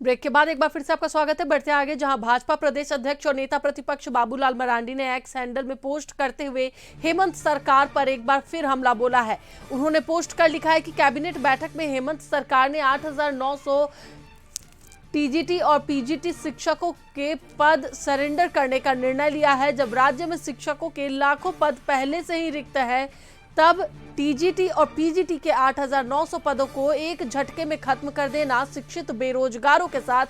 Break के बाद एक बार फिर से आपका स्वागत है। बढ़ते आगे, जहां भाजपा प्रदेश अध्यक्ष और नेता प्रतिपक्ष बाबूलाल मरांडी ने एक्स हैंडल में पोस्ट करते हुए हेमंत सरकार पर एक बार फिर हमला बोला है। उन्होंने पोस्ट कर लिखा है कि कैबिनेट बैठक में हेमंत सरकार ने 8,900 टीजीटी और पीजीटी शिक्षकों के पद सरेंडर करने का निर्णय लिया है। जब राज्य में शिक्षकों के लाखों पद पहले से ही रिक्त है, तब टीजीटी और पीजीटी के 8,900 पदों को एक झटके में खत्म कर देना शिक्षित बेरोजगारों के साथ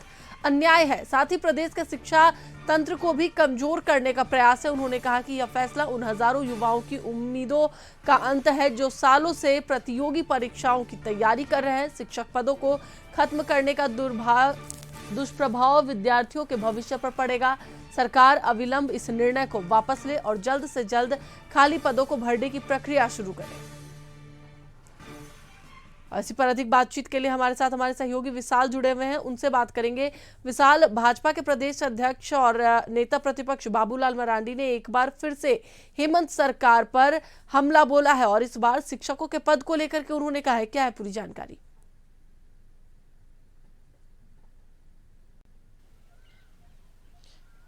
अन्याय है। साथ ही प्रदेश के शिक्षा तंत्र को भी कमजोर करने का प्रयास है। उन्होंने कहा कि यह फैसला उन हजारों युवाओं की उम्मीदों का अंत है जो सालों से प्रतियोगी परीक्षाओं की तैयारी कर रहे हैं। शिक्षक पदों को खत्म करने का दुष्प्रभाव विद्यार्थियों के भविष्य पर पड़ेगा। सरकार अविलंब इस निर्णय को वापस ले और जल्द से जल्द खाली पदों को भरने की प्रक्रिया शुरू करे। इसी पर अधिक बातचीत के लिए हमारे साथ हमारे सहयोगी विशाल जुड़े हुए हैं, उनसे बात करेंगे। विशाल, भाजपा के प्रदेश अध्यक्ष और नेता प्रतिपक्ष बाबूलाल मरांडी ने एक बार फिर से हेमंत सरकार पर हमला बोला है और इस बार शिक्षकों के पद को लेकर के उन्होंने कहा है, क्या है पूरी जानकारी?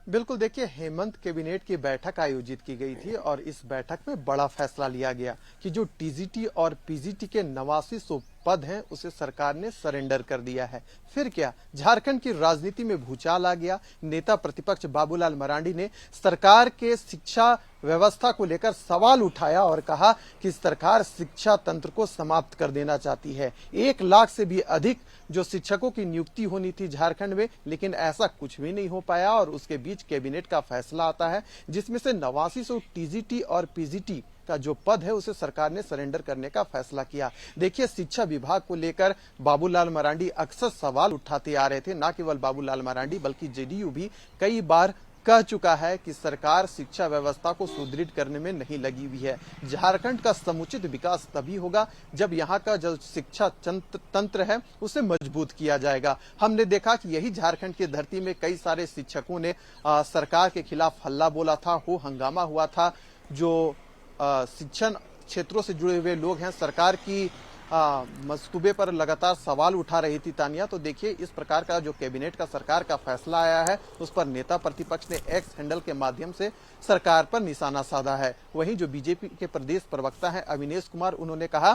बिल्कुल, देखिए, हेमंत कैबिनेट की बैठक आयोजित की गई थी और इस बैठक में बड़ा फैसला लिया गया कि जो टीजीटी और पीजीटी के 8900 पद हैं उसे सरकार ने सरेंडर कर दिया है। फिर क्या, झारखंड की राजनीति में भूचाल आ गया। नेता प्रतिपक्ष बाबूलाल मरांडी ने सरकार के शिक्षा व्यवस्था को लेकर सवाल उठाया और कहा कि सरकार शिक्षा तंत्र को समाप्त कर देना चाहती है। 1 लाख से भी अधिक जो शिक्षकों की नियुक्ति होनी थी झारखंड में, लेकिन ऐसा कुछ भी नहीं हो पाया और उसके बीच कैबिनेट का फैसला आता है जिसमें से 8900 टीजीटी और पीजीटी का जो पद है उसे सरकार ने सरेंडर करने का फैसला किया। देखिए, शिक्षा विभाग को लेकर बाबूलाल मरांडी अक्सर सवाल उठाते आ रहे थे। न केवल बाबूलाल मरांडी बल्कि जेडीयू भी कई बार कह चुका है कि सरकार शिक्षा व्यवस्था को सुदृढ़ करने में नहीं लगी हुई है। झारखंड का समुचित विकास तभी होगा जब यहाँ का जो शिक्षा तंत्र है उसे मजबूत किया जाएगा। हमने देखा कि यही झारखंड की धरती में कई सारे शिक्षकों ने सरकार के खिलाफ हल्ला बोला था, हो हंगामा हुआ था। जो शिक्षण क्षेत्रों से जुड़े हुए लोग हैं, सरकार की मंसूबे पर लगातार सवाल उठा रही थी तानिया। तो देखिए, इस प्रकार का जो कैबिनेट का सरकार का फैसला आया है उस पर नेता प्रतिपक्ष ने एक्स हैंडल के माध्यम से सरकार पर निशाना साधा है। वहीं जो बीजेपी के प्रदेश प्रवक्ता हैं अविनेश कुमार, उन्होंने कहा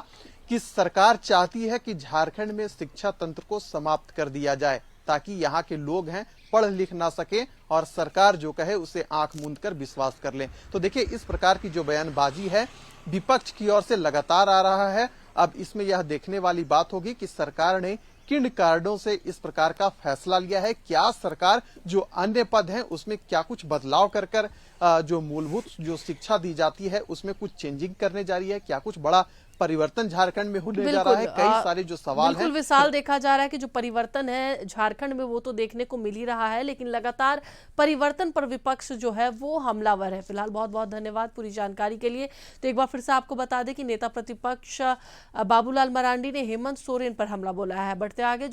कि सरकार चाहती है कि झारखंड में शिक्षा तंत्र को समाप्त कर दिया जाए ताकि यहाँ के लोग हैं पढ़ लिख ना सके और सरकार जो कहे उसे आंख मूंद कर विश्वास कर ले। तो देखिए, इस प्रकार की जो बयानबाजी है विपक्ष की ओर से लगातार आ रहा है। अब इसमें यह देखने वाली बात होगी कि सरकार ने किन कारणों से इस प्रकार का फैसला लिया है। क्या सरकार जो अन्य पद हैं उसमें क्या कुछ बदलाव कर जो मूलभूत जो शिक्षा दी जाती है उसमें कुछ चेंजिंग करने जा रही है? क्या कुछ बड़ा परिवर्तन झारखंड में होने जा रहा है? कई सारे जो सवाल हैं। विशाल, देखा जा रहा है कि जो परिवर्तन है झारखंड में वो तो देखने को मिल ही रहा है, लेकिन लगातार परिवर्तन पर विपक्ष जो है वो हमलावर है। फिलहाल बहुत बहुत धन्यवाद पूरी जानकारी के लिए। तो एक बार फिर से आपको बता दें कि नेता प्रतिपक्ष बाबूलाल मरांडी ने हेमंत सोरेन पर हमला बोला है। बढ़ते आगे।